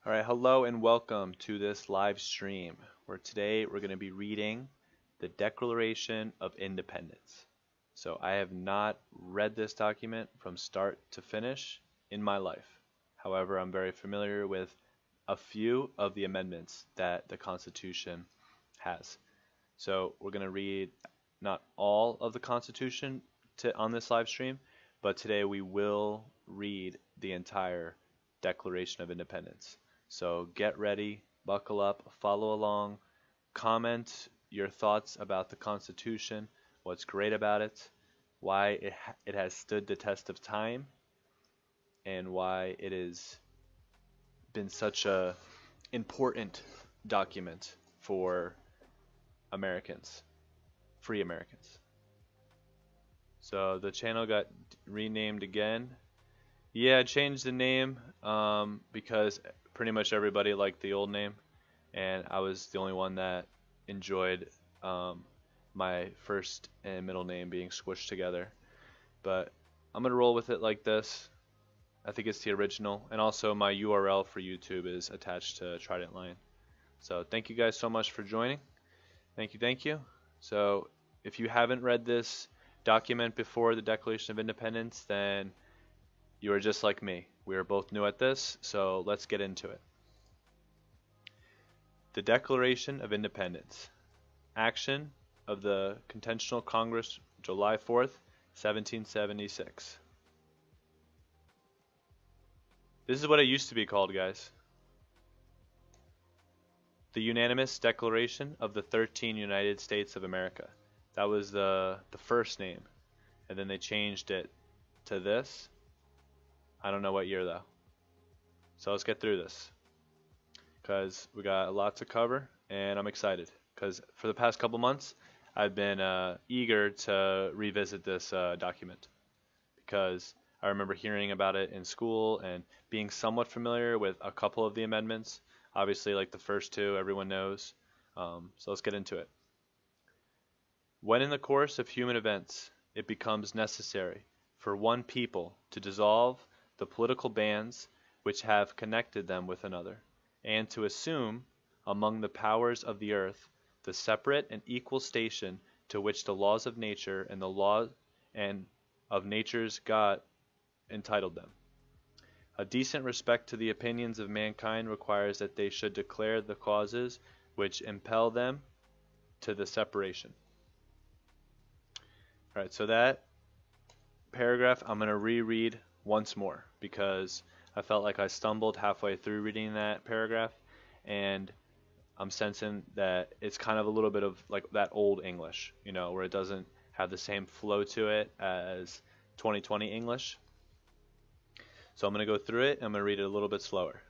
All right, hello and welcome to this live stream where today we're going to be reading the Declaration of Independence. So I have not read this document from start to finish in my life. However, I'm very familiar with a few of the amendments that the Constitution has. So we're going to read not all of the Constitution on this live stream, but today we will read the entire Declaration of Independence. So get ready, buckle up, follow along, comment your thoughts about the Constitution, what's great about it, why it has stood the test of time, and why it has been such a important document for Americans, free Americans. So the channel got renamed again. Yeah, I changed the name because pretty much everybody liked the old name, and I was the only one that enjoyed my first and middle name being squished together. But I'm gonna roll with it like this. I think it's the original, and also my URL for YouTube is attached to Trident Line. So thank you guys so much for joining. Thank you, thank you. So if you haven't read this document before the Declaration of Independence, then you are just like me. We are both new at this, so let's get into it. The Declaration of Independence. Action of the Continental Congress, July 4th, 1776. This is what it used to be called, guys. The Unanimous Declaration of the 13 United States of America. That was the first name. And then they changed it to this. I don't know what year though. So let's get through this, because we got a lot to cover and I'm excited because for the past couple months I've been eager to revisit this document because I remember hearing about it in school and being somewhat familiar with a couple of the amendments. Obviously, like the first two, everyone knows. So let's get into it. When in the course of human events it becomes necessary for one people to dissolve the political bands which have connected them with another, and to assume among the powers of the earth the separate and equal station to which the laws of nature and the law and of nature's God entitled them. A decent respect to the opinions of mankind requires that they should declare the causes which impel them to the separation. All right, so that paragraph I'm going to reread once more because I felt like I stumbled halfway through reading that paragraph, and I'm sensing that it's kind of a little bit of like that old English, where it doesn't have the same flow to it as 2020 English. So I'm going to go through it and I'm going to read it a little bit slower.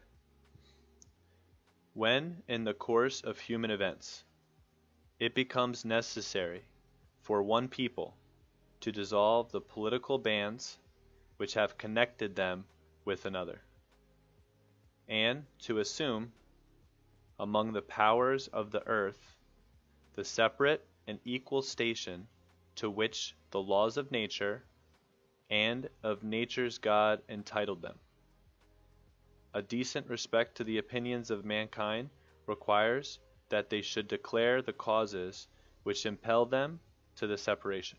When in the course of human events it becomes necessary for one people to dissolve the political bands which have connected them with another, and to assume among the powers of the earth the separate and equal station to which the laws of nature and of nature's God entitled them. A decent respect to the opinions of mankind requires that they should declare the causes which impel them to the separation.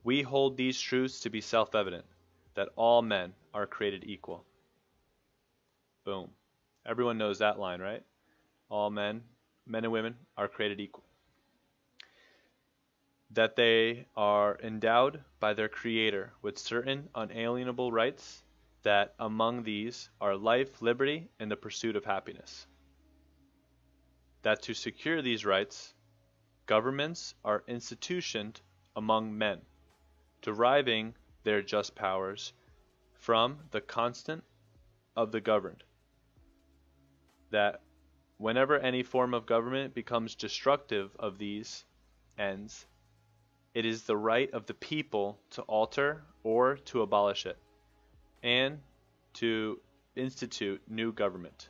We hold these truths to be self-evident, that all men are created equal. Boom. Everyone knows that line, right? All men and women, are created equal. That they are endowed by their Creator with certain unalienable rights, that among these are life, liberty, and the pursuit of happiness. That to secure these rights, governments are institutioned among men, deriving their just powers from the consent of the governed. That whenever any form of government becomes destructive of these ends, it is the right of the people to alter or to abolish it, and to institute new government,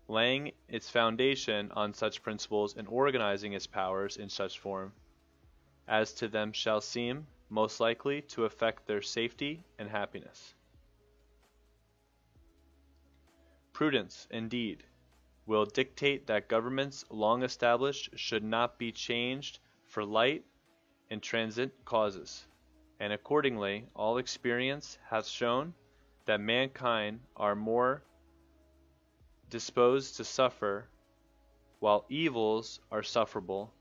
laying its foundation on such principles and organizing its powers in such form as to them shall seem most likely to affect their safety and happiness. Prudence, indeed, will dictate that governments long established should not be changed for light and transient causes, and accordingly all experience hath shown that mankind are more disposed to suffer while evils are sufferable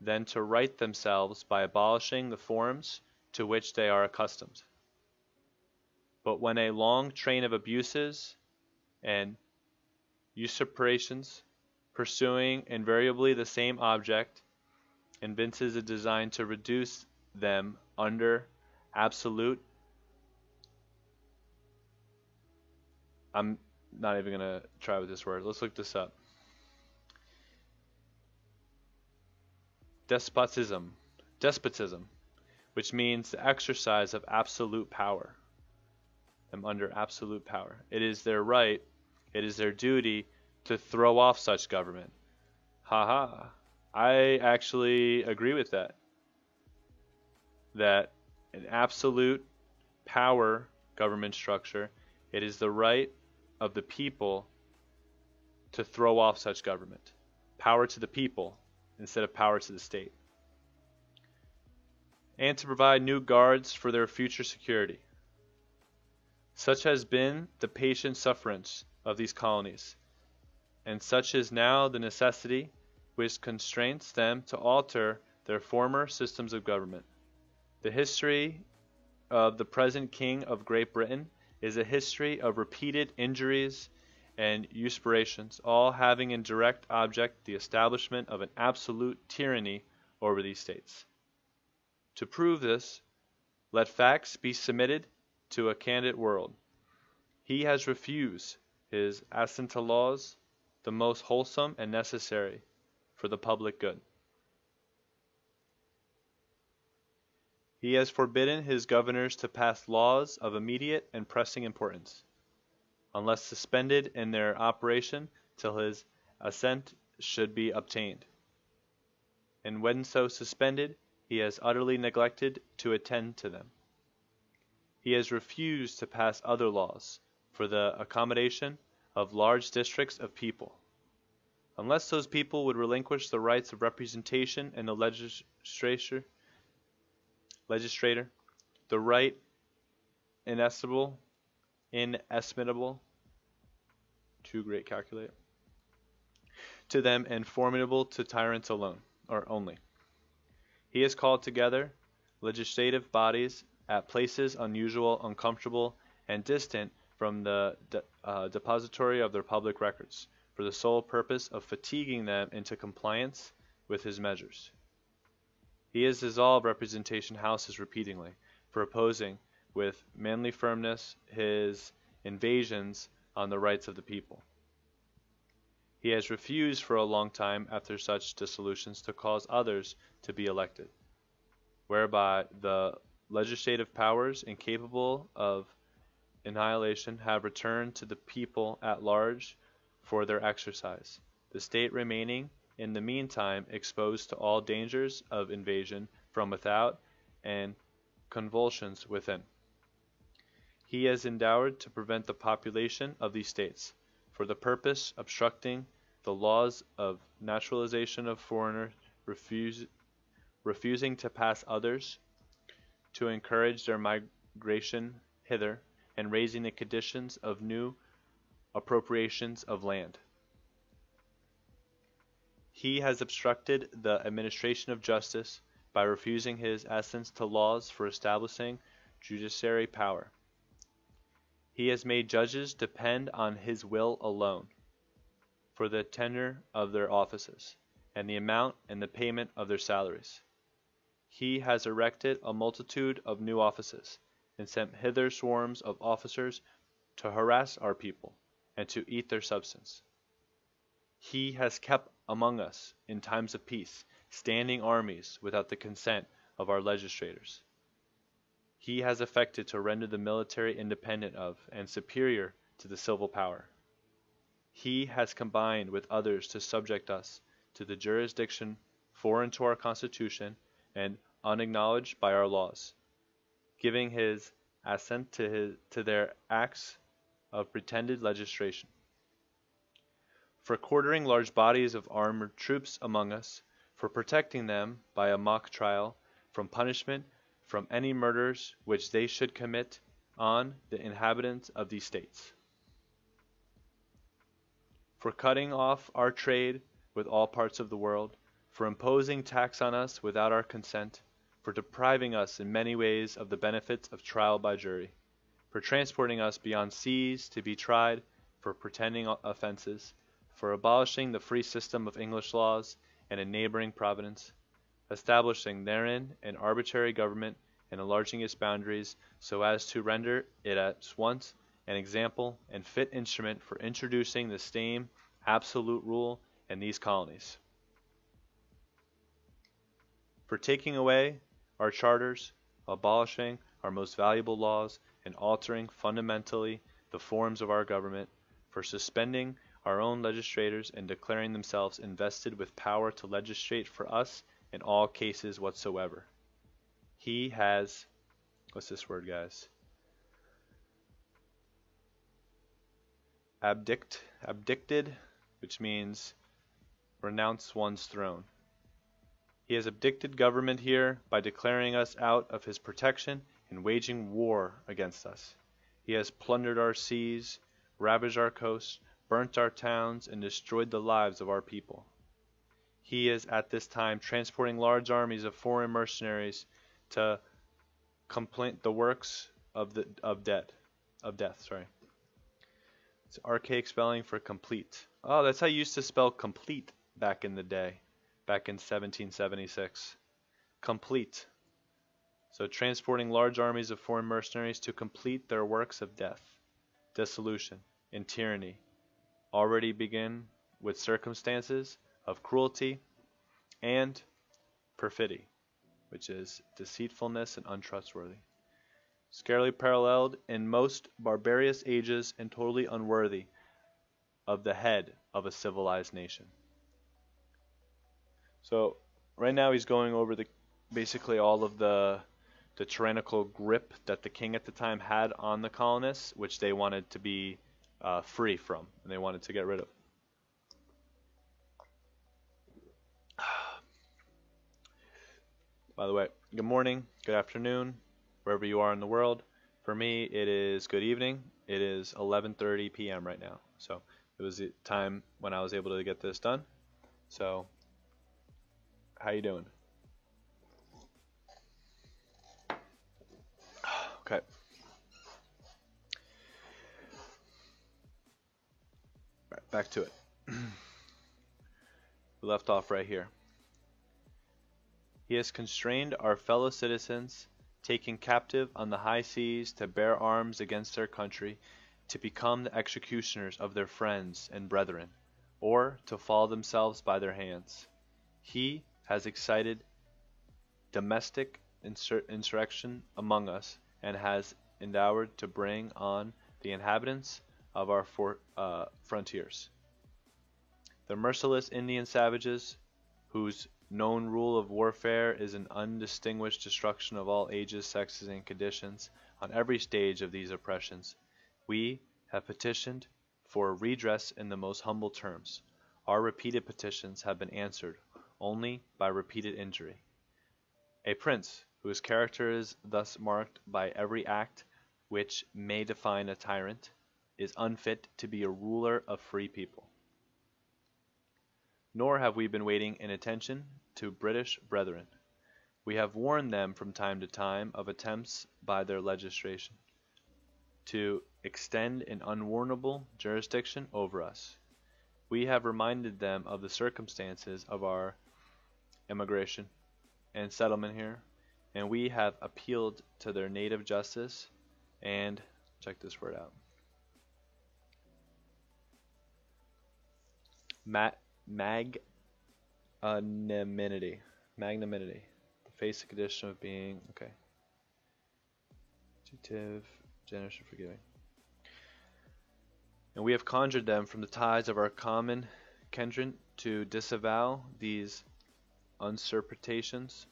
than to right themselves by abolishing the forms to which they are accustomed. But when a long train of abuses and usurpations, pursuing invariably the same object, evinces a design to reduce them under absolute, I'm not even going to try with this word. Let's look this up. Despotism, which means the exercise of absolute power. Them under absolute power. It is their right, it is their duty to throw off such government. Haha. I actually agree with that. That an absolute power government structure, it is the right of the people to throw off such government. Power to the people instead of power to the state. And to provide new guards for their future security. Such has been the patient sufferance of these colonies, and such is now the necessity which constrains them to alter their former systems of government. The history of the present King of Great Britain is a history of repeated injuries and usurpations, all having in direct object the establishment of an absolute tyranny over these states. To prove this, let facts be submitted to a candid world. He has refused his assent to laws, the most wholesome and necessary for the public good. He has forbidden his governors to pass laws of immediate and pressing importance, unless suspended in their operation till his assent should be obtained. And when so suspended, he has utterly neglected to attend to them. He has refused to pass other laws for the accommodation of large districts of people, unless those people would relinquish the rights of representation in the legislature, the right inestimable, too great calculate, to them and formidable to tyrants alone, or only. He has called together legislative bodies at places unusual, uncomfortable, and distant from the depository of their public records, for the sole purpose of fatiguing them into compliance with his measures. He has dissolved representation houses repeatedly, for opposing with manly firmness his invasions on the rights of the people. He has refused for a long time after such dissolutions to cause others to be elected, whereby the legislative powers incapable of annihilation have returned to the people at large for their exercise, the state remaining in the meantime exposed to all dangers of invasion from without and convulsions within. He has endowed to prevent the population of these states, for the purpose obstructing the laws of naturalization of foreigners, refusing to pass others, to encourage their migration hither, and raising the conditions of new appropriations of land. He has obstructed the administration of justice by refusing his assent to laws for establishing judiciary power. He has made judges depend on his will alone for the tenure of their offices, and the amount and the payment of their salaries. He has erected a multitude of new offices, and sent hither swarms of officers to harass our people, and to eat their substance. He has kept among us, in times of peace, standing armies without the consent of our legislators. He has affected to render the military independent of, and superior to the civil power. He has combined with others to subject us to the jurisdiction foreign to our Constitution and unacknowledged by our laws, giving his assent to their acts of pretended legislation. for quartering large bodies of armed troops among us, for protecting them by a mock trial from punishment from any murders which they should commit on the inhabitants of these states, for cutting off our trade with all parts of the world, for imposing tax on us without our consent, for depriving us in many ways of the benefits of trial by jury, for transporting us beyond seas to be tried for pretending offenses, for abolishing the free system of English laws and a neighboring province, establishing therein an arbitrary government and enlarging its boundaries so as to render it at once an example and fit instrument for introducing the same absolute rule in these colonies, for taking away our charters, abolishing our most valuable laws, and altering fundamentally the forms of our government, for suspending our own legislators and declaring themselves invested with power to legislate for us in all cases whatsoever. He has, what's this word, guys? Abdicted, which means renounce one's throne. He has abdicted government here by declaring us out of his protection and waging war against us. He has plundered our seas, ravaged our coasts, burnt our towns, and destroyed the lives of our people. He is at this time transporting large armies of foreign mercenaries to complete the works of death. It's archaic spelling for complete. Oh, that's how you used to spell complete back in the day, back in 1776. Complete. So transporting large armies of foreign mercenaries to complete their works of death, dissolution, and tyranny already begin with circumstances of cruelty and perfidy, which is deceitfulness and untrustworthy, scarcely paralleled in most barbarous ages and totally unworthy of the head of a civilized nation. So right now he's going over basically all of the tyrannical grip that the king at the time had on the colonists, which they wanted to be free from, and they wanted to get rid of. By the way, good morning, good afternoon, wherever you are in the world. For me, it is good evening. It is 11:30 p.m. right now. So it was the time when I was able to get this done. So, how you doing? Okay. Right, back to it. We left off right here. He has constrained our fellow citizens, taken captive on the high seas to bear arms against their country, to become the executioners of their friends and brethren, or to fall themselves by their hands. He has excited domestic insurrection among us, and has endeavored to bring on the inhabitants of our frontiers the merciless Indian savages, whose known rule of warfare is an undistinguished destruction of all ages, sexes, and conditions. On every stage of these oppressions, we have petitioned for redress in the most humble terms. Our repeated petitions have been answered only by repeated injury. A prince, whose character is thus marked by every act which may define a tyrant, is unfit to be a ruler of free people. Nor have we been waiting in attention to British brethren. We have warned them from time to time of attempts by their legislation to extend an unwarrantable jurisdiction over us. We have reminded them of the circumstances of our emigration and settlement here, and we have appealed to their native justice and, check this word out, magnanimity, the basic condition of being, okay, adjective, generous and forgiving. And we have conjured them from the ties of our common kindred to disavow these usurpations,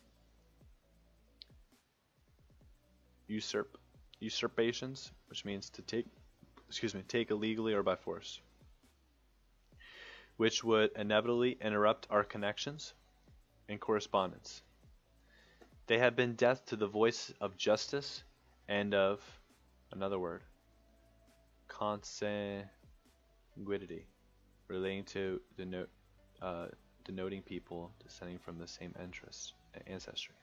usurpations, which means to take illegally or by force. which would inevitably interrupt our connections and correspondence. They have been deaf to the voice of justice and of, another word, consanguinity, relating to denoting people descending from the same ancestry.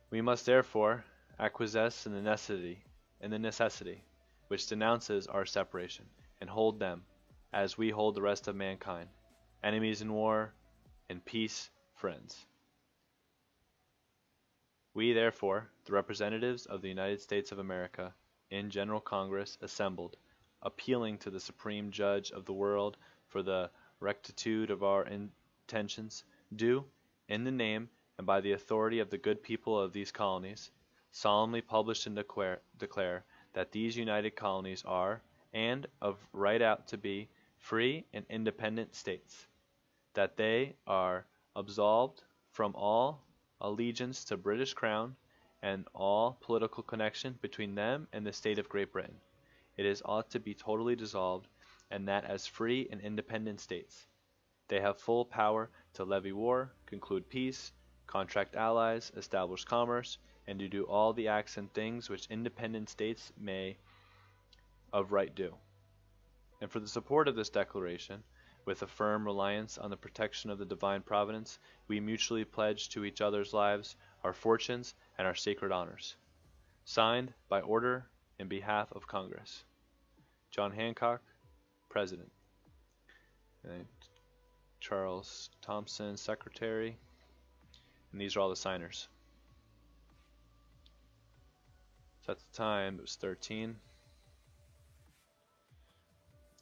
We must therefore acquiesce in the necessity which denounces our separation, and hold them, as we hold the rest of mankind, enemies in war, in peace, friends. We, therefore, the representatives of the United States of America, in General Congress assembled, appealing to the Supreme Judge of the world for the rectitude of our intentions, do, in the name and by the authority of the good people of these colonies, solemnly publish and declare that these united colonies are, and of right out to be, free and independent states, that they are absolved from all allegiance to British Crown and all political connection between them and the state of Great Britain. It is ought to be totally dissolved, and that as free and independent states, they have full power to levy war, conclude peace, contract allies, establish commerce, and to do all the acts and things which independent states may of right do. And for the support of this declaration, with a firm reliance on the protection of the divine providence, we mutually pledge to each other's lives, our fortunes, and our sacred honors. Signed by order in behalf of Congress. John Hancock, President. And Charles Thompson, Secretary. And these are all the signers. So at the time, it was 13.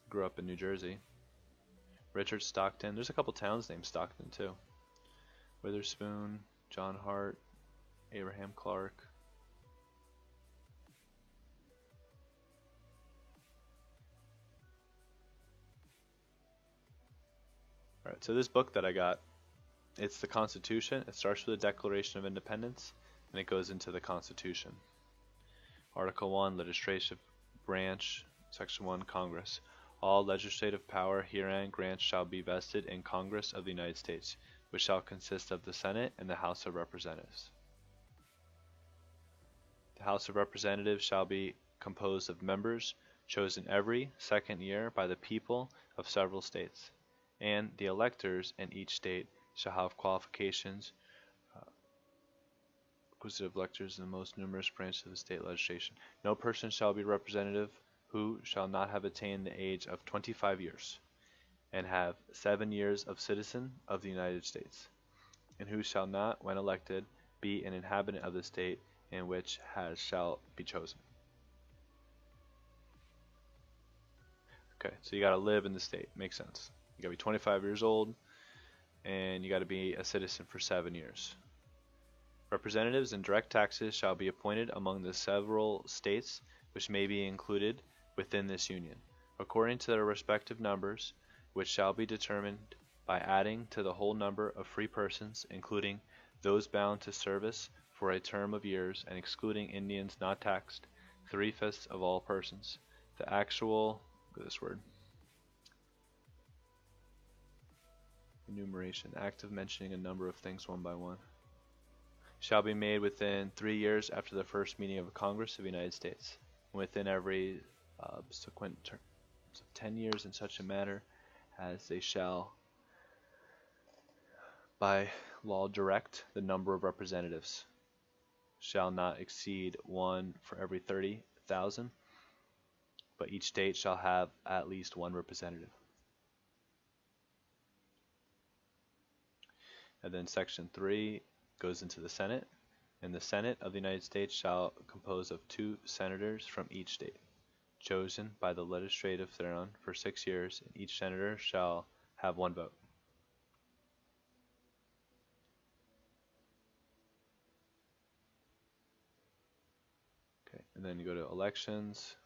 Grew up in New Jersey. Richard Stockton. There's a couple towns named Stockton too. Witherspoon, John Hart, Abraham Clark. Alright, so this book that I got, it's the Constitution. It starts with the Declaration of Independence, and it goes into the Constitution. Article 1, Legislative Branch, Section 1, Congress. All legislative power herein granted shall be vested in Congress of the United States, which shall consist of the Senate and the House of Representatives. The House of Representatives shall be composed of members chosen every second year by the people of several states, and the electors in each state shall have qualifications inquisitive electors in the most numerous branches of the state legislation. No person shall be representative who shall not have attained the age of 25 years, and have 7 years of citizen of the United States, and who shall not, when elected, be an inhabitant of the state in which shall be chosen. Okay, so you got to live in the state. Makes sense. You got to be 25 years old, and you got to be a citizen for 7 years. Representatives and direct taxes shall be appointed among the several states which may be included within this union, according to their respective numbers, which shall be determined by adding to the whole number of free persons, including those bound to service for a term of years, and excluding Indians not taxed, 3/5 of all persons. The actual, enumeration, act of mentioning a number of things one by one, shall be made within 3 years after the first meeting of Congress of the United States, and within every subsequent term of 10 years in such a manner as they shall by law direct. The number of representatives shall not exceed 1 for every 30,000, but each state shall have at least 1 representative. And then section 3 goes into the Senate, and the Senate of the United States shall compose of 2 senators from each state, chosen by the legislative thereon for 6 years, and each senator shall have 1 vote. Okay, and then you go to elections,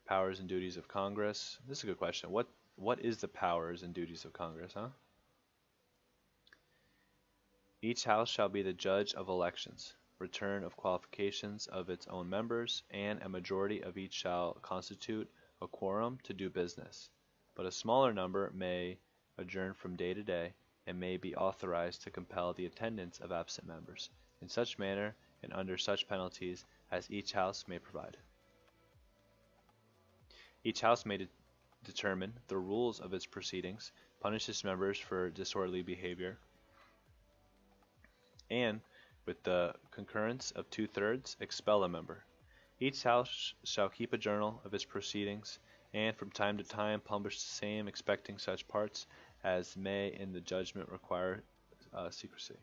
powers and duties of Congress. This is a good question. What is the powers and duties of Congress, huh? Each house shall be the judge of elections, return of qualifications of its own members, and a majority of each shall constitute a quorum to do business. but a smaller number may adjourn from day to day and may be authorized to compel the attendance of absent members in such manner and under such penalties as each house may provide. Each house may determine the rules of its proceedings, punish its members for disorderly behavior, and, with the concurrence of 2/3, expel a member. Each house shall keep a journal of its proceedings, and from time to time publish the same, expecting such parts as may in the judgment require secrecy.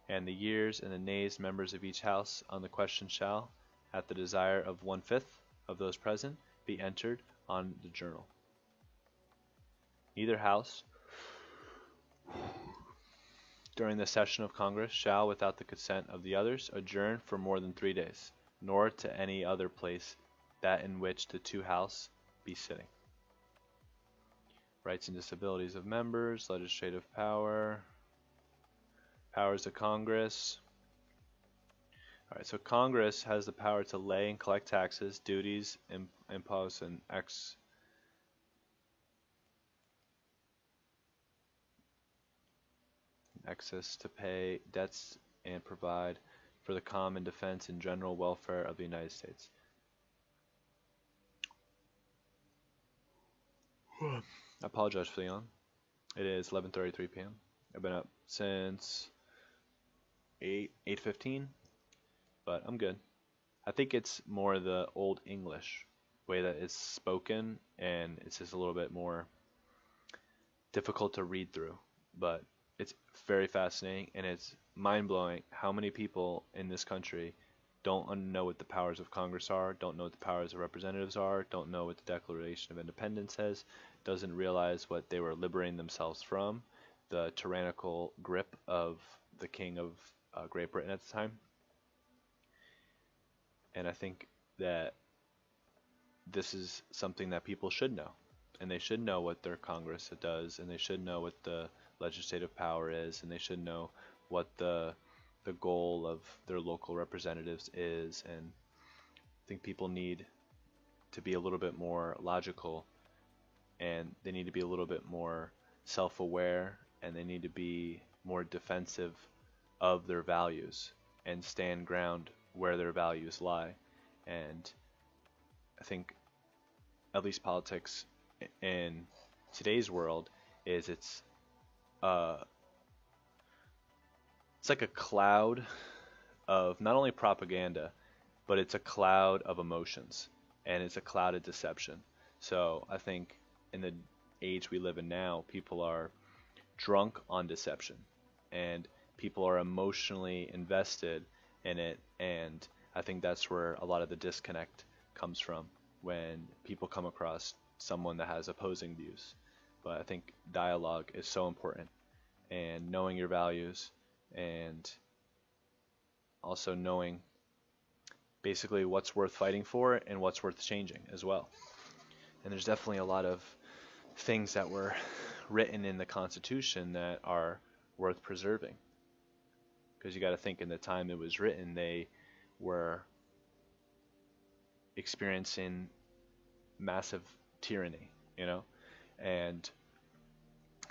And the yeas and the nays members of each house on the question shall, at the desire of 1/5 of those present, be entered on the journal. Neither house during the session of Congress shall, without the consent of the others, adjourn for more than 3 days, nor to any other place that in which the two houses be sitting. Rights and disabilities of members, legislative power, powers of Congress. Alright, so Congress has the power to lay and collect taxes, duties, impose, and excess to pay debts and provide for the common defense and general welfare of the United States. I apologize for the yawn. It is 11:33 p.m. I've been up since 8:15, but I'm good. I think it's more the Old English way that it's spoken, and it's just a little bit more difficult to read through, but it's very fascinating, and it's mind-blowing how many people in this country don't know what the powers of Congress are, don't know what the powers of representatives are, don't know what the Declaration of Independence says, doesn't realize what they were liberating themselves from, the tyrannical grip of the King of Great Britain at the time. And I think that this is something that people should know, and they should know what their Congress does, and they should know what the legislative power is, and they should know what the goal of their local representatives is. And I think people need to be a little bit more logical, and they need to be a little bit more self-aware, and they need to be more defensive of their values and stand ground where their values lie. And I think at least politics in today's world is it's like a cloud of not only propaganda, but it's a cloud of emotions, and it's a cloud of deception. So I think in the age we live in now, people are drunk on deception, and people are emotionally invested in it, and I think that's where a lot of the disconnect comes from when people come across someone that has opposing views. But I think dialogue is so important, and knowing your values, and also knowing basically what's worth fighting for and what's worth changing as well. And there's definitely a lot of things that were written in the Constitution that are worth preserving, because you got to think, in the time it was written, they were experiencing massive tyranny, and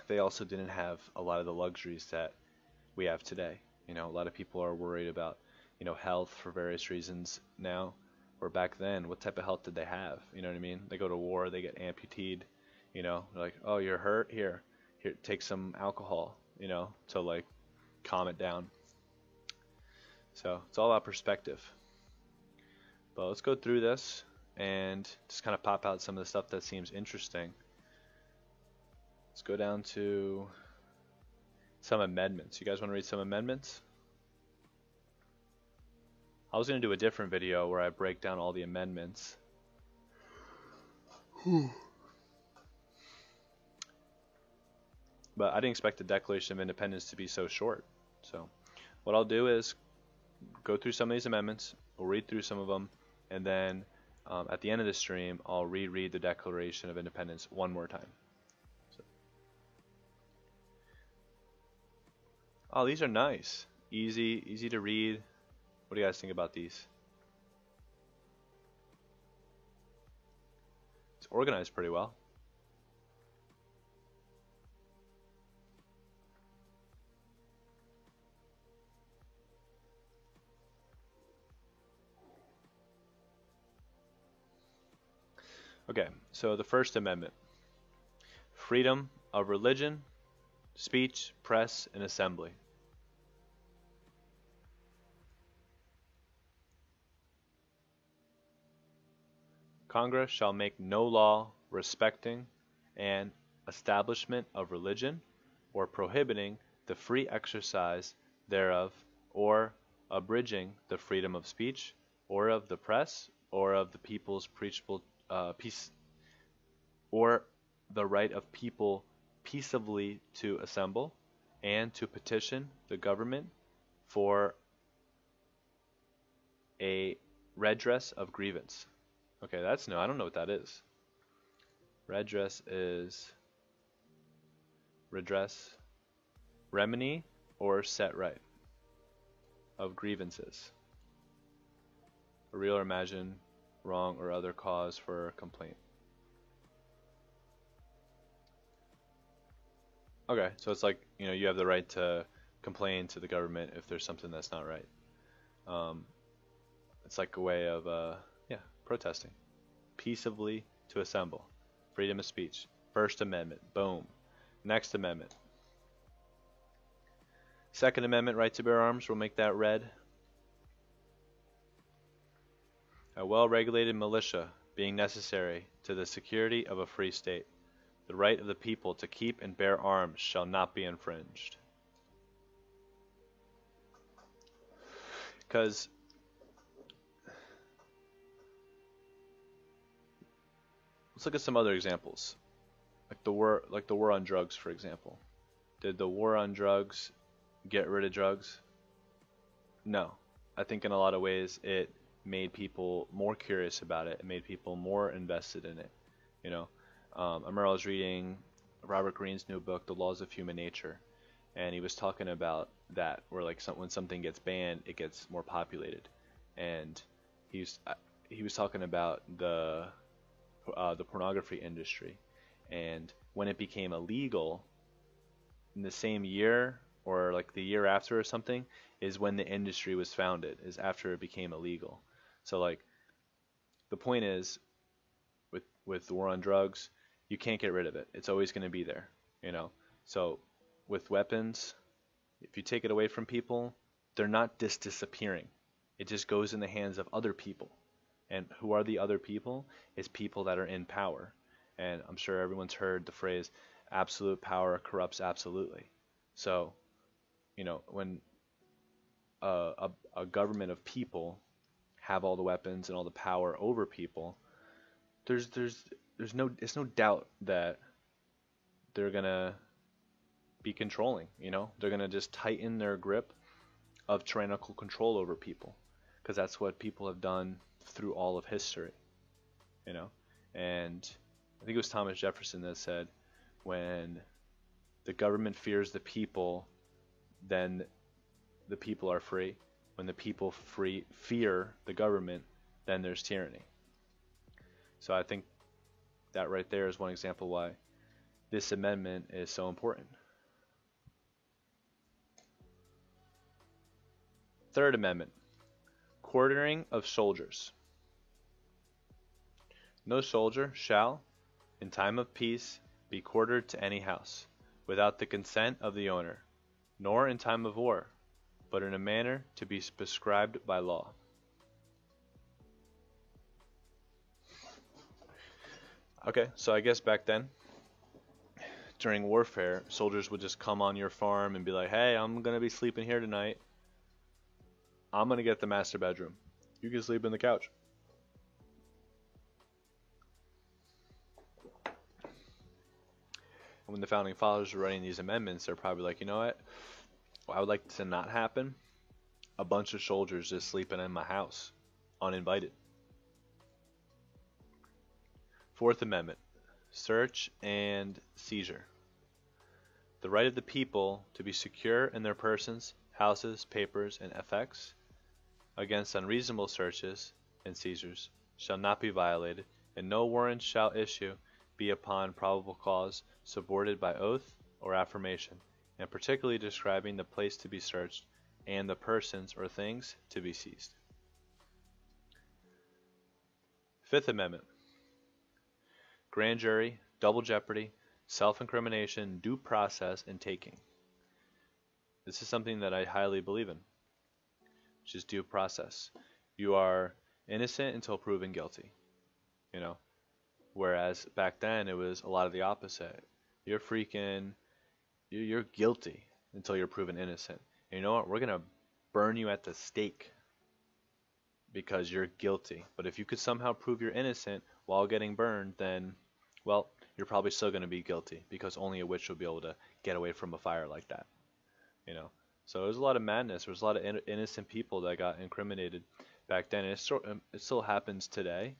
they also didn't have a lot of the luxuries that we have today. A lot of people are worried about, health for various reasons now, where back then, what type of health did they have? You know what I mean? They go to war, they get amputated, they're like, oh, you're hurt? Here, take some alcohol, to like calm it down. So it's all about perspective. But let's go through this and just kind of pop out some of the stuff that seems interesting. Let's go down to some amendments. You guys want to read some amendments? I was going to do a different video where I break down all the amendments. But I didn't expect the Declaration of Independence to be so short. So what I'll do is go through some of these amendments, we'll read through some of them, and then at the end of the stream, I'll reread the Declaration of Independence one more time. Oh, these are nice. Easy to read. What do you guys think about these? It's organized pretty well. Okay, so the First Amendment: freedom of religion, speech, press, and assembly. Congress shall make no law respecting an establishment of religion, or prohibiting the free exercise thereof, or abridging the freedom of speech, or of the press, or of the people's preachable peace, or the right of people peaceably to assemble, and to petition the government for a redress of grievance. Okay, that's no, I don't know what that is. Redress is redress, remedy, or set right of grievances. A real or imagined wrong or other cause for complaint. Okay, so it's like, you have the right to complain to the government if there's something that's not right. It's like a way of, protesting. Peaceably to assemble. Freedom of speech. First Amendment. Boom. Next Amendment. Second Amendment, right to bear arms. We'll make that red. A well-regulated militia being necessary to the security of a free state. The right of the people to keep and bear arms shall not be infringed. Because let's look at some other examples, like the war on drugs, for example. Did the war on drugs get rid of drugs? No. I think in a lot of ways it made people more curious about it. It made people more invested in it. I remember I was reading Robert Greene's new book, The Laws of Human Nature, and he was talking about that, where like when something gets banned, it gets more populated, and he was talking about the pornography industry, and when it became illegal in the same year or like the year after or something is when the industry was founded, is after it became illegal. So like the point is with the war on drugs, you can't get rid of it. It's always going to be there, So with weapons, if you take it away from people, they're not disappearing. It just goes in the hands of other people. And who are the other people? Is people that are in power. And I'm sure everyone's heard the phrase, absolute power corrupts absolutely. So, when a government of people have all the weapons and all the power over people, there's no doubt that they're gonna be controlling. They're gonna just tighten their grip of tyrannical control over people, because that's what people have done through all of history. And I think it was Thomas Jefferson that said, when the government fears the people, then the people are free. When the people fear the government, then there's tyranny. So I think that right there is one example why this amendment is so important. Third Amendment, quartering of soldiers. No soldier shall, in time of peace, be quartered to any house, without the consent of the owner, nor in time of war, but in a manner to be prescribed by law. Okay, so I guess back then, during warfare, soldiers would just come on your farm and be like, hey, I'm going to be sleeping here tonight. I'm going to get the master bedroom. You can sleep in the couch. And when the founding fathers were writing these amendments, they're probably like, you know what? I would like to not happen. A bunch of soldiers just sleeping in my house, uninvited. Fourth Amendment, search and seizure. The right of the people to be secure in their persons, houses, papers, and effects against unreasonable searches and seizures shall not be violated, and no warrant shall issue be upon probable cause supported by oath or affirmation, and particularly describing the place to be searched and the persons or things to be seized. Fifth Amendment, grand jury, double jeopardy, self-incrimination, due process, and taking. This is something that I highly believe in, which is due process. You are innocent until proven guilty, you know. Whereas back then it was a lot of the opposite. You're guilty until you're proven innocent. And you know what? We're gonna burn you at the stake because you're guilty. But if you could somehow prove you're innocent while getting burned, then, well, you're probably still gonna be guilty because only a witch will be able to get away from a fire like that. You know. So there's a lot of madness. There's a lot of innocent people that got incriminated back then. And it still happens today,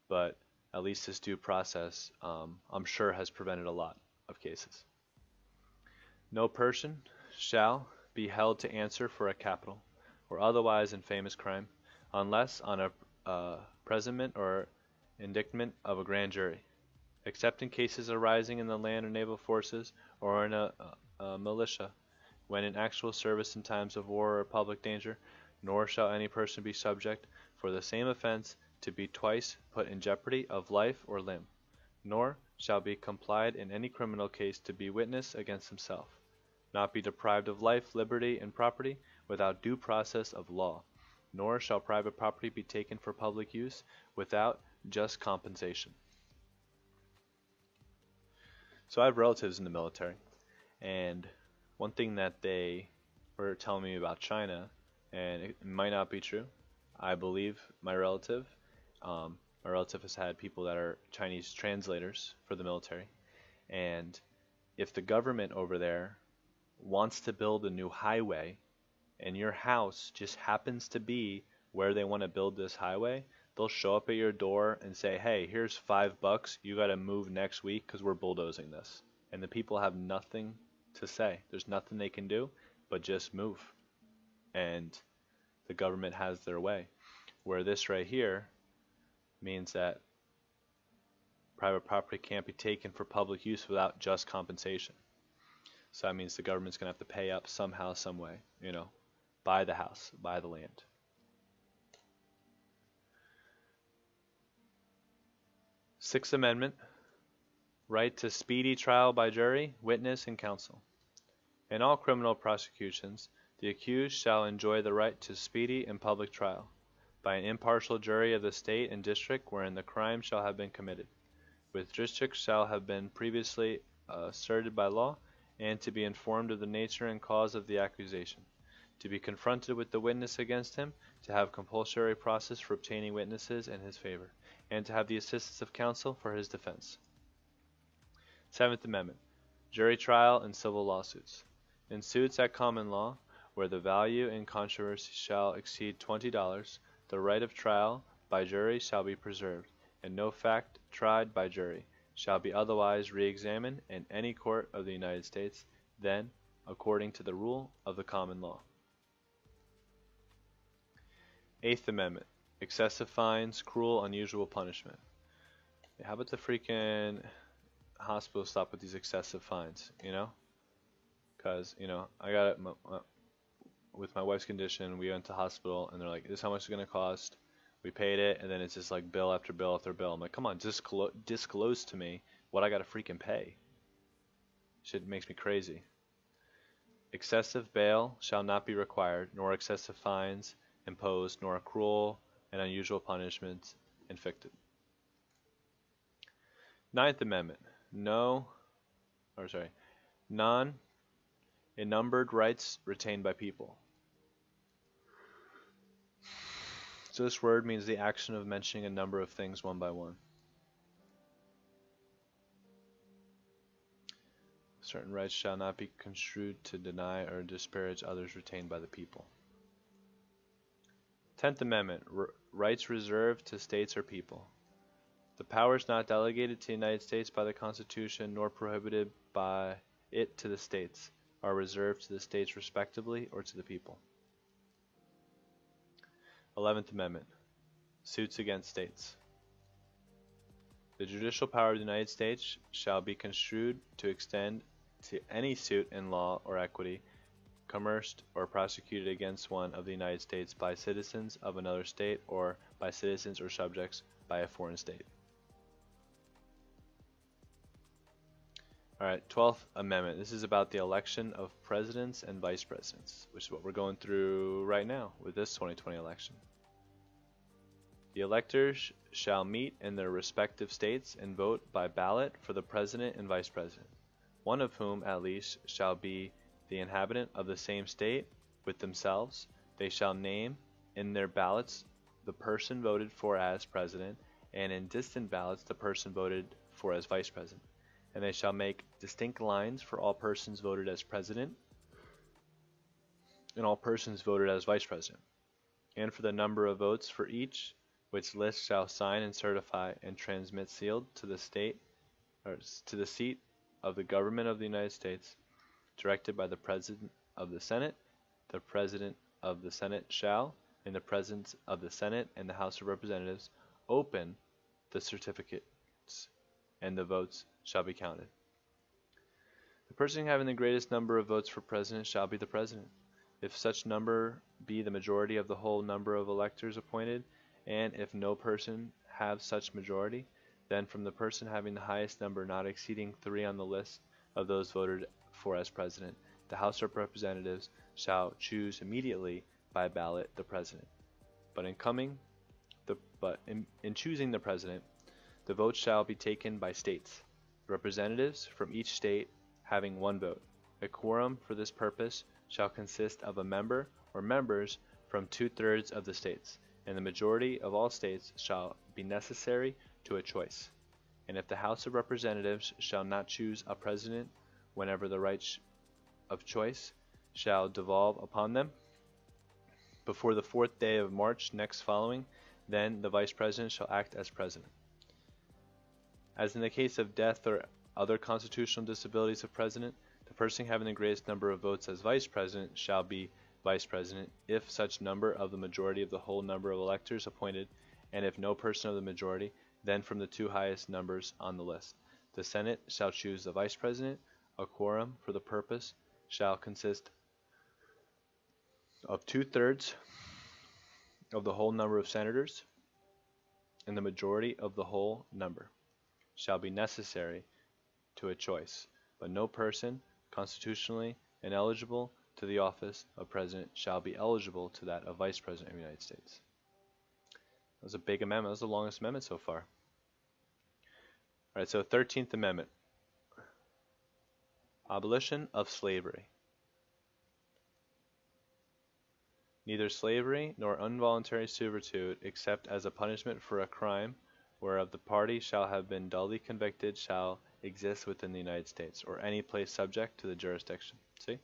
but at least this due process, I'm sure, has prevented a lot of cases. No person shall be held to answer for a capital or otherwise infamous crime, unless on a presentment or indictment of a grand jury, except in cases arising in the land or naval forces or in a militia, when in actual service in times of war or public danger, nor shall any person be subject for the same offense to be twice put in jeopardy of life or limb, nor shall be complied in any criminal case to be witness against himself, not be deprived of life, liberty, and property without due process of law, nor shall private property be taken for public use without just compensation. So I have relatives in the military, and one thing that they were telling me about China, and it might not be true, I believe my relative has had people that are Chinese translators for the military, and if the government over there wants to build a new highway and your house just happens to be where they want to build this highway, they'll show up at your door and say, hey, here's $5, you got to move next week because we're bulldozing this. And the people have nothing to say. There's nothing they can do but just move. And the government has their way. Where this right here means that private property can't be taken for public use without just compensation. So that means the government's going to have to pay up somehow, some way, buy the house, buy the land. Sixth Amendment, right to speedy trial by jury, witness, and counsel. In all criminal prosecutions, the accused shall enjoy the right to speedy and public trial by an impartial jury of the state and district wherein the crime shall have been committed, with districts shall have been previously asserted by law, and to be informed of the nature and cause of the accusation, to be confronted with the witness against him, to have compulsory process for obtaining witnesses in his favor, and to have the assistance of counsel for his defense. Seventh Amendment, jury trial and civil lawsuits. In suits at common law, where the value in controversy shall exceed $20, the right of trial by jury shall be preserved, and no fact tried by jury shall be otherwise re-examined in any court of the United States than according to the rule of the common law. Eighth Amendment, excessive fines, cruel, unusual punishment. How about the freaking hospital stop with these excessive fines, Because, I got it with my wife's condition, we went to hospital, and they're like, this is how much it's going to cost. We paid it, and then it's just like bill after bill after bill. I'm like, come on, disclose to me what I got to freaking pay. Shit makes me crazy. Excessive bail shall not be required, nor excessive fines imposed, nor cruel and unusual punishments inflicted. Ninth Amendment, non-ennumbered rights retained by people. So this word means the action of mentioning a number of things one by one. Certain rights shall not be construed to deny or disparage others retained by the people. 10th Amendment, rights reserved to states or people. The powers not delegated to the United States by the Constitution nor prohibited by it to the states are reserved to the states respectively or to the people. 11th Amendment, suits against states. The judicial power of the United States shall be construed to extend to any suit in law or equity commerced or prosecuted against one of the United States by citizens of another state or by citizens or subjects by a foreign state. All right, 12th Amendment. This is about the election of presidents and vice presidents, which is what we're going through right now with this 2020 election. The electors shall meet in their respective states and vote by ballot for the president and vice president, one of whom at least shall be the inhabitant of the same state with themselves. They shall name in their ballots the person voted for as president, and in distant ballots the person voted for as vice president. And they shall make distinct lines for all persons voted as president and all persons voted as vice president, and for the number of votes for each, which list shall sign and certify and transmit sealed to the state or to the seat of the government of the United States, directed by the President of the Senate. The President of the Senate shall, in the presence of the Senate and the House of Representatives, open the certificates, and the votes shall be counted. The person having the greatest number of votes for president shall be the president, if such number be the majority of the whole number of electors appointed, and if no person have such majority, then from the person having the highest number not exceeding 3 on the list of those voted for as president, the House of Representatives shall choose immediately by ballot the president. But in choosing the president, the vote shall be taken by states, representatives from each state having 1 vote. A quorum for this purpose shall consist of a member or members from 2/3 of the states, and the majority of all states shall be necessary to a choice. And if the House of Representatives shall not choose a president whenever the right of choice shall devolve upon them, before the 4th day of March next following, then the vice president shall act as president. As in the case of death or other constitutional disabilities of president, the person having the greatest number of votes as vice president shall be vice president, if such number of the majority of the whole number of electors appointed, and if no person of the majority, then from the 2 highest numbers on the list. The Senate shall choose the vice president. A quorum for the purpose shall consist of 2/3 of the whole number of senators, and the majority of the whole number shall be necessary to a choice, but no person constitutionally ineligible to the office of president shall be eligible to that of vice president of the United States. That was a big amendment. That was the longest amendment so far. All right, so 13th Amendment. Abolition of slavery. Neither slavery nor involuntary servitude, except as a punishment for a crime whereof the party shall have been duly convicted, shall exist within the United States, or any place subject to the jurisdiction. See?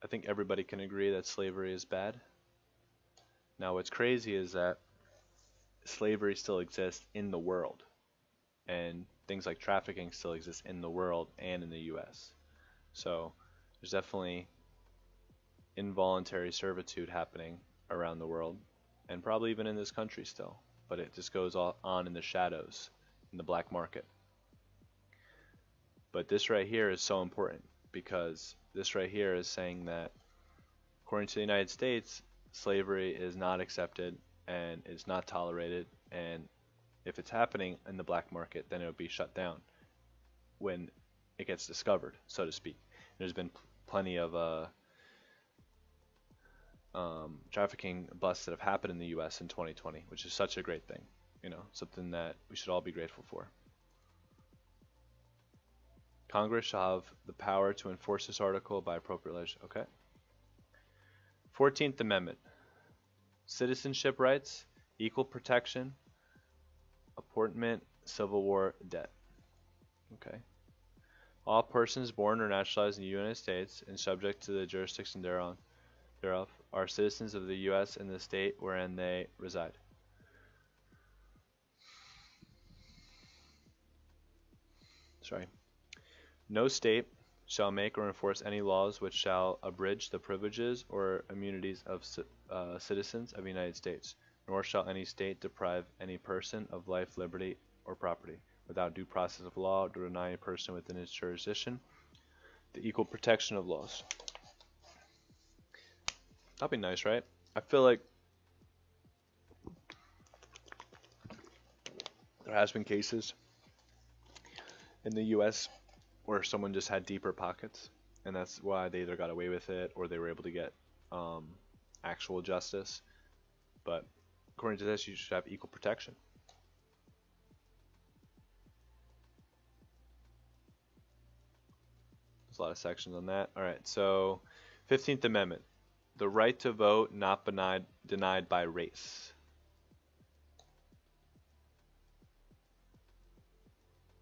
I think everybody can agree that slavery is bad. Now what's crazy is that slavery still exists in the world, and things like trafficking still exist in the world and in the US. So there's definitely involuntary servitude happening around the world, and probably even in this country still, but it just goes on in the shadows, in the black market. But this right here is so important, because this right here is saying that according to the United States, slavery is not accepted and is not tolerated, and if it's happening in the black market, then it'll be shut down when it gets discovered, so to speak. There's been plenty of trafficking busts that have happened in the US in 2020, which is such a great thing, something that we should all be grateful for. Congress shall have the power to enforce this article by appropriate legislation. Okay. 14th Amendment. Citizenship rights, equal protection, apportionment, Civil War debt. Okay. All persons born or naturalized in the United States and subject to the jurisdiction thereof are citizens of the U.S. and the state wherein they reside. No state shall make or enforce any laws which shall abridge the privileges or immunities of citizens of the United States, nor shall any state deprive any person of life, liberty, or property, without due process of law, to deny a person within its jurisdiction the equal protection of laws. That'd be nice, right? I feel like there has been cases in the U.S. where someone just had deeper pockets, and that's why they either got away with it or they were able to get um, actual justice. But according to this, you should have equal protection. There's a lot of sections on that. All right, so 15th Amendment, the right to vote not denied by race.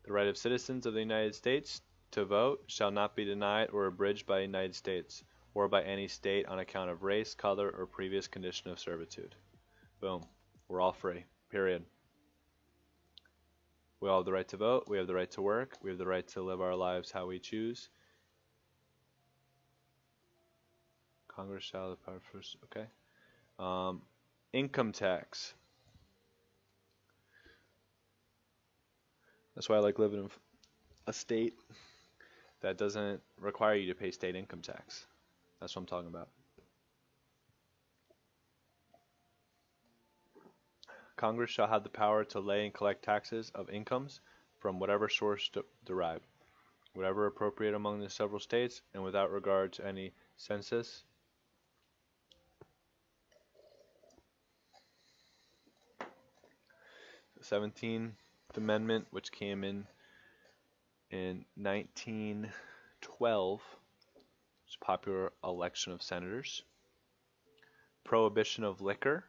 The right of citizens of the United States to vote shall not be denied or abridged by the United States or by any state on account of race, color, or previous condition of servitude. Boom. We're all free. Period. We all have the right to vote. We have the right to work. We have the right to live our lives how we choose. Congress shall have power first. Okay. Income tax. That's why I like living in a state that doesn't require you to pay state income tax. That's what I'm talking about. Congress shall have the power to lay and collect taxes of incomes from whatever source derived, whatever appropriate among the several states, and without regard to any census. The 17th Amendment, which came in 1912, was a popular election of senators. Prohibition of liquor.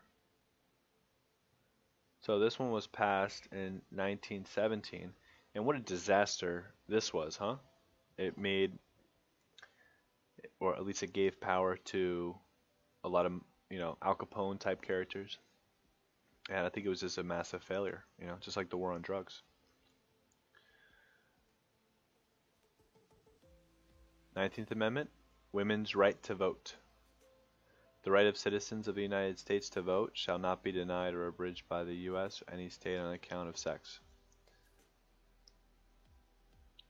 So this one was passed in 1917, and what a disaster this was, huh? It made, or at least it gave power to a lot of, Al Capone type characters. And I think it was just a massive failure, just like the war on drugs. 19th Amendment, women's right to vote. The right of citizens of the United States to vote shall not be denied or abridged by the U.S. or any state on account of sex.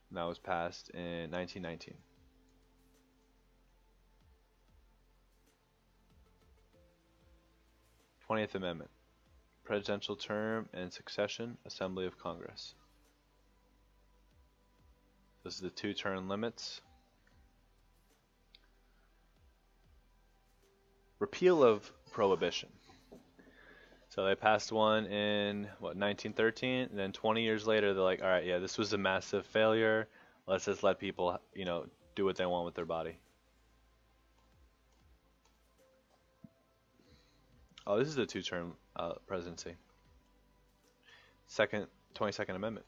And that was passed in 1919. th Amendment, presidential term and succession, Assembly of Congress. This is the 2-term limits. Repeal of prohibition. So they passed one in 1913, and then 20 years later they're like, all right, yeah, this was a massive failure. Let's just let people, do what they want with their body. Oh, this is the 2-term presidency. 22nd Amendment.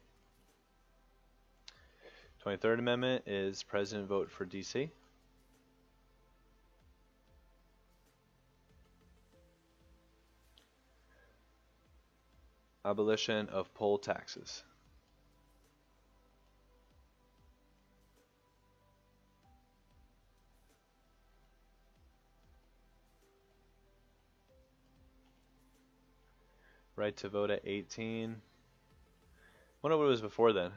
23rd Amendment is president vote for D.C. Abolition of poll taxes. Right to vote at 18. Wonder what it was before then.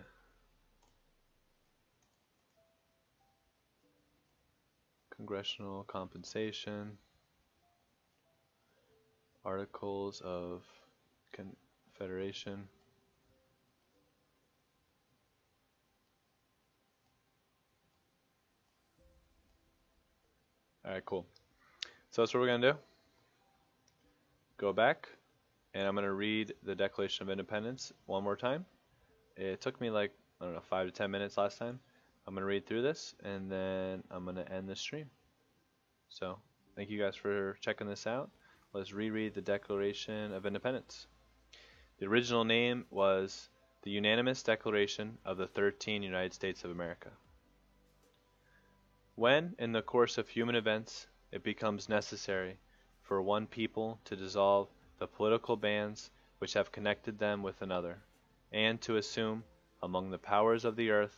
Congressional compensation. Articles of Confederation. Alright, cool. So that's what we're going to do. Go back, and I'm going to read the Declaration of Independence one more time. It took me 5 to 10 minutes last time. I'm going to read through this, and then I'm going to end the stream. So, thank you guys for checking this out. Let's reread the Declaration of Independence. The original name was the Unanimous Declaration of the 13 United States of America. When, in the course of human events, it becomes necessary for one people to dissolve the political bands which have connected them with another, and to assume, among the powers of the earth,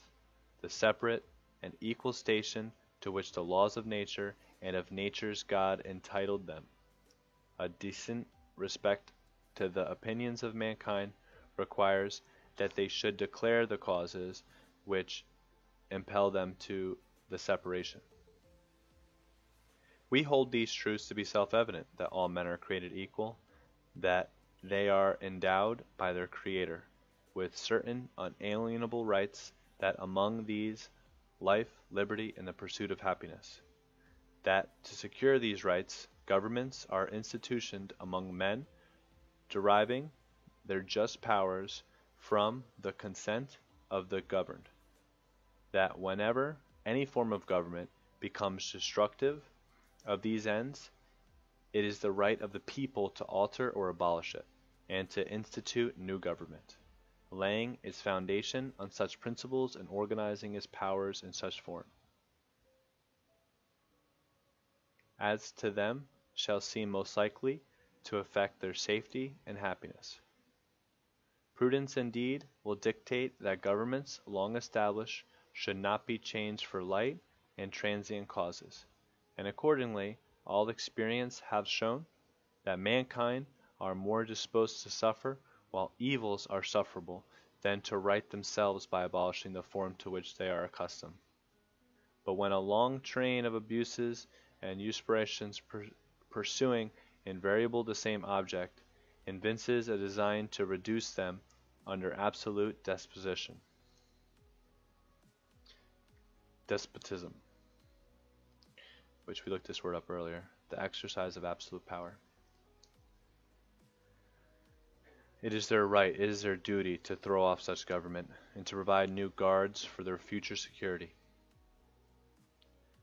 the separate and equal station to which the laws of nature and of nature's God entitled them, a decent respect to the opinions of mankind requires that they should declare the causes which impel them to the separation. We hold these truths to be self-evident, that all men are created equal, that they are endowed by their Creator with certain unalienable rights, that among these life, liberty, and the pursuit of happiness. That to secure these rights, governments are institutioned among men, deriving their just powers from the consent of the governed. That whenever any form of government becomes destructive of these ends, it is the right of the people to alter or abolish it, and to institute new government, laying its foundation on such principles and organizing its powers in such form as to them shall seem most likely to affect their safety and happiness. Prudence indeed will dictate that governments long established should not be changed for light and transient causes, and accordingly all experience hath shown that mankind are more disposed to suffer while evils are sufferable than to right themselves by abolishing the form to which they are accustomed. But when a long train of abuses and usurpations pursuing invariable the same object, evinces a design to reduce them under absolute despotism, which we looked this word up earlier, the exercise of absolute power. It is their right, it is their duty to throw off such government, and to provide new guards for their future security.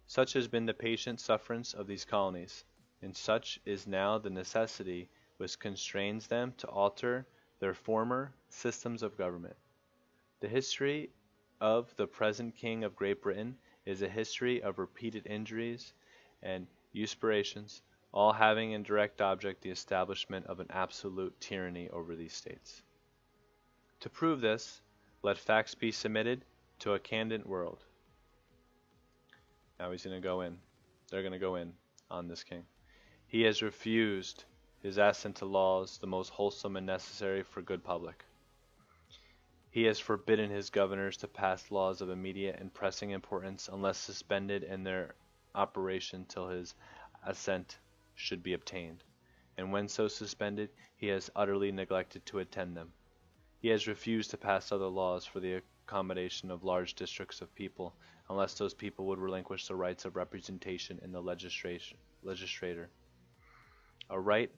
Such has been the patient sufferance of these colonies, and such is now the necessity which constrains them to alter their former systems of government. The history of the present King of Great Britain is a history of repeated injuries and usurpations, all having in direct object the establishment of an absolute tyranny over these states. To prove this, let facts be submitted to a candid world. Now he's going to go in. They're going to go in on this king. He has refused his assent to laws the most wholesome and necessary for good public. He has forbidden his governors to pass laws of immediate and pressing importance unless suspended in their operation till his assent should be obtained, and when so suspended, he has utterly neglected to attend them. He has refused to pass other laws for the accommodation of large districts of people, unless those people would relinquish the rights of representation in the legislature, a right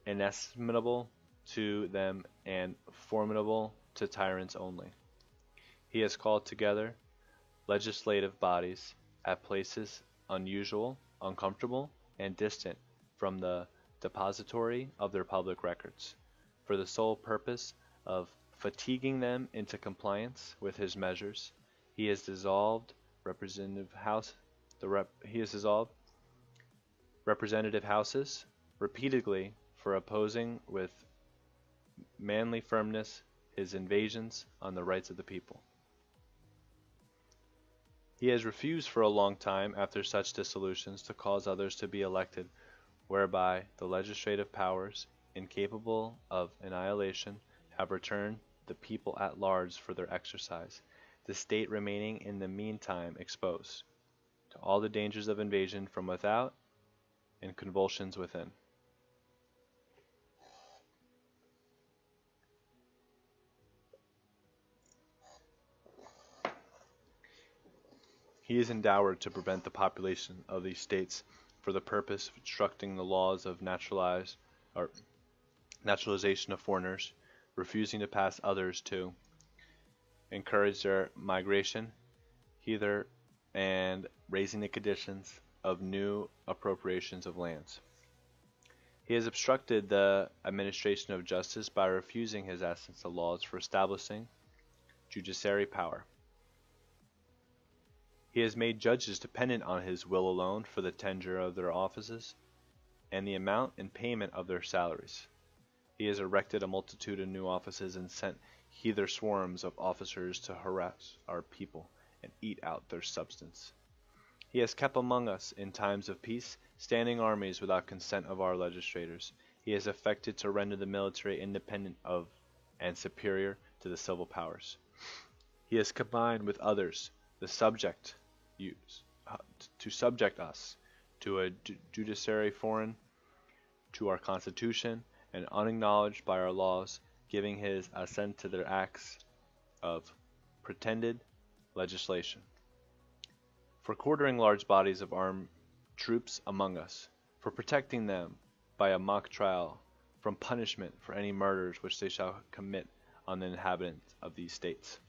inestimable to them and formidable to tyrants only. He has called together legislative bodies at places unusual, uncomfortable, and distant from the depository of their public records, for the sole purpose of fatiguing them into compliance with his measures. He has dissolved representative houses repeatedly for opposing with manly firmness his invasions on the rights of the people. He has refused for a long time after such dissolutions to cause others to be elected, whereby the legislative powers, incapable of annihilation, have returned the people at large for their exercise, the state remaining in the meantime exposed to all the dangers of invasion from without and convulsions within. He is endowed to prevent the population of these states for the purpose of obstructing the laws of naturalization of foreigners, refusing to pass others to encourage their migration hither, and raising the conditions of new appropriations of lands. He has obstructed the administration of justice by refusing his assent to laws for establishing judiciary power. He has made judges dependent on his will alone for the tenure of their offices and the amount and payment of their salaries. He has erected a multitude of new offices and sent hither swarms of officers to harass our people and eat out their substance. He has kept among us in times of peace standing armies without consent of our legislators. He has affected to render the military independent of and superior to the civil powers. He has combined with others the to subject us to a judiciary foreign to our constitution and unacknowledged by our laws, giving his assent to their acts of pretended Legislation. For quartering large bodies of armed troops among us, for protecting them by a mock trial from punishment for any murders which they shall commit on the inhabitants of these states.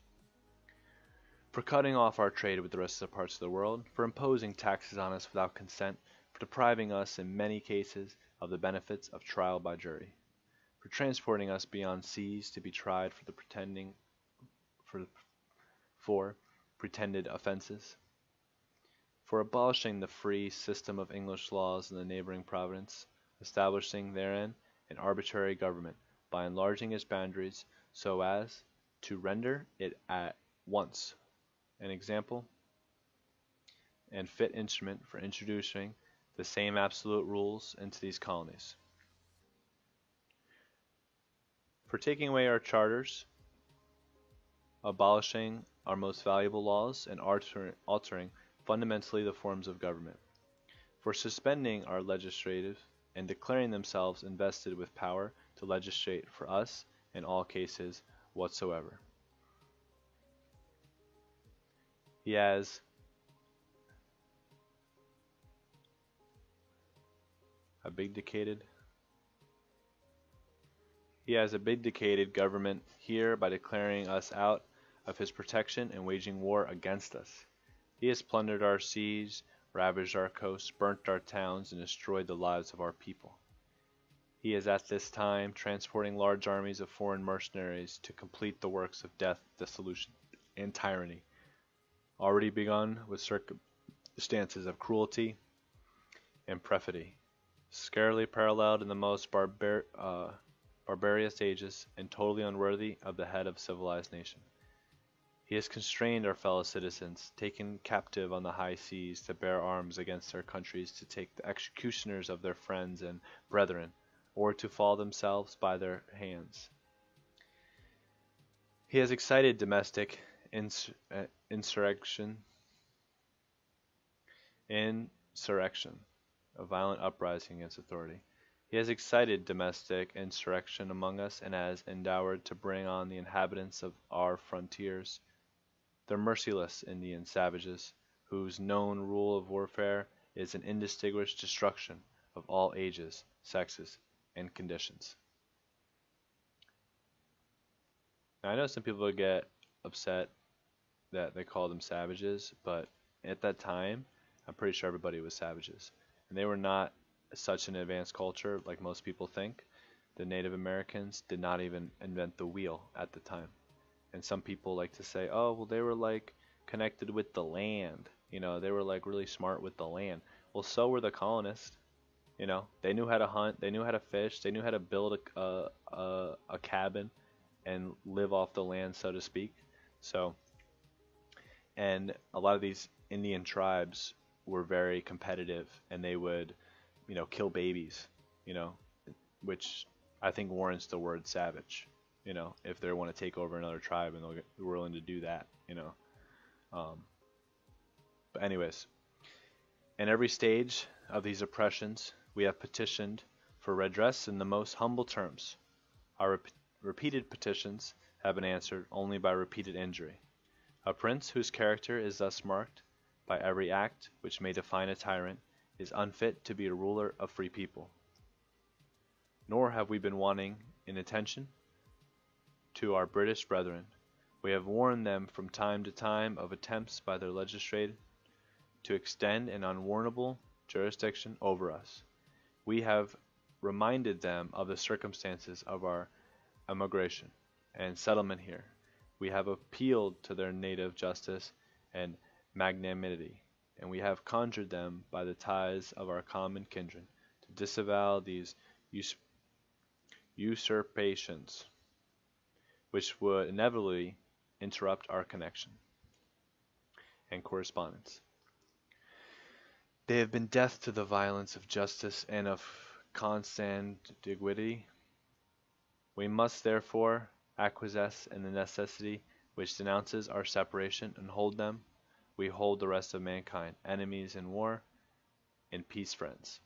For cutting off our trade with the rest of the parts of the world, for imposing taxes on us without consent, for depriving us in many cases of the benefits of trial by jury, for transporting us beyond seas to be tried for pretended offences, for abolishing the free system of English laws in the neighboring province, establishing therein an arbitrary government, by enlarging its boundaries so as to render it at once an example and fit instrument for introducing the same absolute rules into these colonies. For taking away our charters, abolishing our most valuable laws, and altering fundamentally the forms of government. For suspending our legislative and declaring themselves invested with power to legislate for us in all cases whatsoever. He has abdicated government here by declaring us out of his protection and waging war against us. He has plundered our seas, ravaged our coasts, burnt our towns, and destroyed the lives of our people. He is at this time transporting large armies of foreign mercenaries to complete the works of death, dissolution, and tyranny, already begun with circumstances of cruelty and perfidy, scarcely paralleled in the most barbarous ages, and totally unworthy of the head of a civilized nation. He has constrained our fellow citizens, taken captive on the high seas, to bear arms against their countries, to take the executioners of their friends and brethren, or to fall themselves by their hands. He has excited domestic insurrection, a violent uprising against authority. He has excited domestic insurrection among us, and has endeavored to bring on the inhabitants of our frontiers the merciless Indian savages, whose known rule of warfare is an indistinguished destruction of all ages, sexes, and conditions. Now, I know some people get upset that they call them savages, but at that time, I'm pretty sure everybody was savages. And they were not such an advanced culture like most people think. The Native Americans did not even invent the wheel at the time. And some people like to say, oh, well, they were like connected with the land. You know, they were like really smart with the land. Well, so were the colonists. You know, they knew how to hunt, they knew how to fish, they knew how to build a cabin and live off the land, so to speak. So, and a lot of these Indian tribes were very competitive, and they would, you know, kill babies, you know, which I think warrants the word savage. You know, if they want to take over another tribe, and they're willing to do that, you know. But anyways, in every stage of these oppressions, we have petitioned for redress in the most humble terms. Our repeated petitions have been answered only by repeated injury. A prince whose character is thus marked by every act which may define a tyrant is unfit to be a ruler of free people. Nor have we been wanting in attention to our British brethren. We have warned them from time to time of attempts by their legislature to extend an unwarrantable jurisdiction over us. We have reminded them of the circumstances of our emigration and settlement here. We have appealed to their native justice and magnanimity, and we have conjured them by the ties of our common kindred to disavow these usurpations, which would inevitably interrupt our connection and correspondence. They have been deaf to the violence of justice and of consanguinity. We must therefore acquiesce in the necessity which denounces our separation, and hold them. We hold the rest of mankind, enemies in war, in peace friends.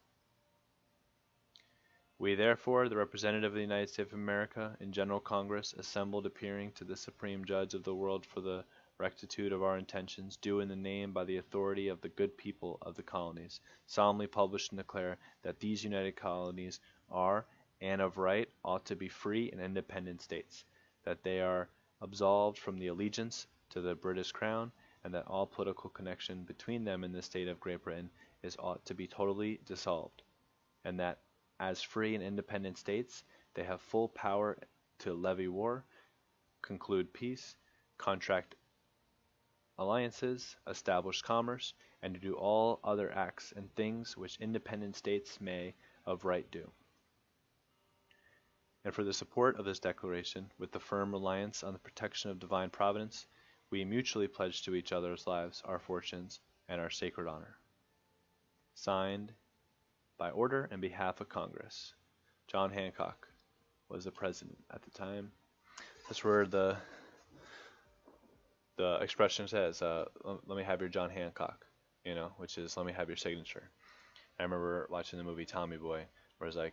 We therefore, the representative of the United States of America in General Congress, assembled appearing to the Supreme Judge of the world for the rectitude of our intentions, do in the name by the authority of the good people of the colonies, solemnly publish and declare that these United Colonies are, and of right, ought to be free and independent states, that they are absolved from the allegiance to the British Crown, and that all political connection between them and the state of Great Britain is ought to be totally dissolved, and that as free and independent states they have full power to levy war, conclude peace, contract alliances, establish commerce, and to do all other acts and things which independent states may of right do. And for the support of this declaration, with the firm reliance on the protection of divine providence, we mutually pledge to each other's lives, our fortunes, and our sacred honor. Signed by order and behalf of Congress. John Hancock was the president at the time. That's where the expression says, let me have your John Hancock, which is let me have your signature. I remember watching the movie Tommy Boy, where it's like,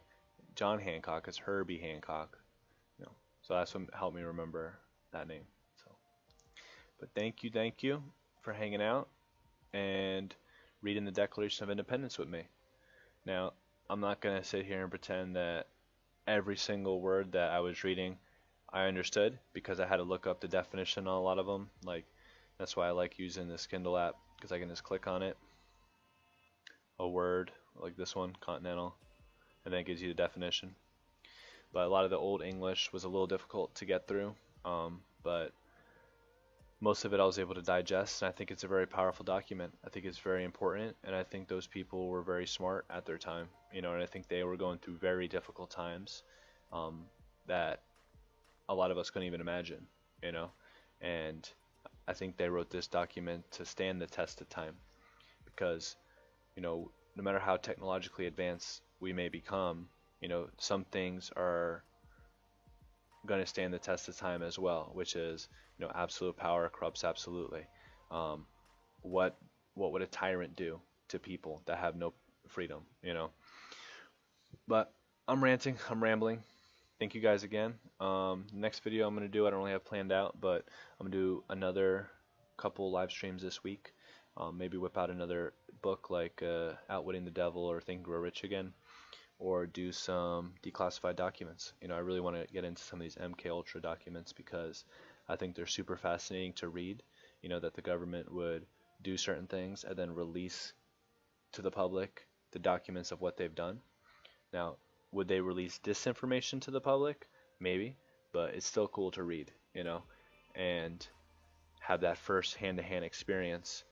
John Hancock is Herbie Hancock. So that's what helped me remember that name. But thank you for hanging out and reading the Declaration of Independence with me. Now, I'm not going to sit here and pretend that every single word that I was reading I understood, because I had to look up the definition on a lot of them. That's why I like using this Kindle app, because I can just click on it, a word like this one, continental, and then it gives you the definition. But a lot of the old English was a little difficult to get through, but most of it I was able to digest, and I think it's a very powerful document. I think it's very important, and I think those people were very smart at their time, and I think they were going through very difficult times that a lot of us couldn't even imagine, and I think they wrote this document to stand the test of time, because, no matter how technologically advanced we may become, some things are going to stand the test of time as well, which is, absolute power corrupts absolutely. What would a tyrant do to people that have no freedom, But I'm ranting, I'm rambling. Thank you guys again. Next video I'm going to do, I don't really have planned out, but I'm going to do another couple live streams this week. Maybe whip out another book like Outwitting the Devil or Think and Grow Rich Again, or do some declassified documents. I really want to get into some of these MK Ultra documents, because I think they're super fascinating to read, that the government would do certain things and then release to the public the documents of what they've done. Now, would they release disinformation to the public? Maybe, but it's still cool to read, and have that first hand-to-hand experience